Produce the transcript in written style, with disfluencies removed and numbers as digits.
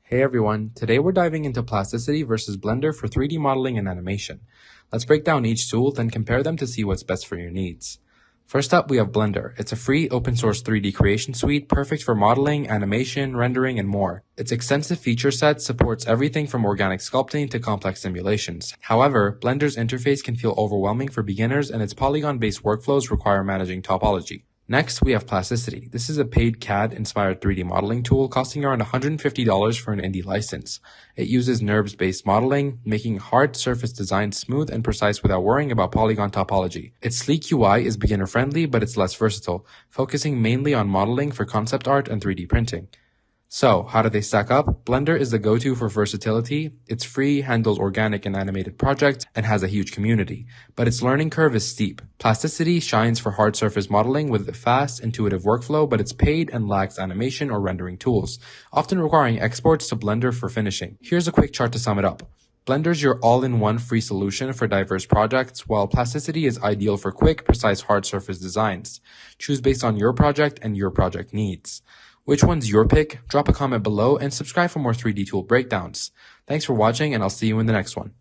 Hey everyone, today we're diving into Plasticity versus Blender for 3D modeling and animation. Let's break down each tool, then compare them to see what's best for your needs. First up, we have Blender. It's a free, open-source 3D creation suite, perfect for modeling, animation, rendering, and more. Its extensive feature set supports everything from organic sculpting to complex simulations. However, Blender's interface can feel overwhelming for beginners, and its polygon-based workflows require managing topology. Next, we have Plasticity. This is a paid CAD-inspired 3D modeling tool costing around $150 for an indie license. It uses NURBS-based modeling, making hard surface designs smooth and precise without worrying about polygon topology. Its sleek UI is beginner-friendly, but it's less versatile, focusing mainly on modeling for concept art and 3D printing. So, how do they stack up? Blender is the go-to for versatility. It's free, handles organic and animated projects, and has a huge community. But its learning curve is steep. Plasticity shines for hard surface modeling with a fast, intuitive workflow, but it's paid and lacks animation or rendering tools, often requiring exports to Blender for finishing. Here's a quick chart to sum it up. Blender's your all-in-one free solution for diverse projects, while Plasticity is ideal for quick, precise hard surface designs. Choose based on your project and your project needs. Which one's your pick? Drop a comment below and subscribe for more 3D tool breakdowns. Thanks for watching, and I'll see you in the next one.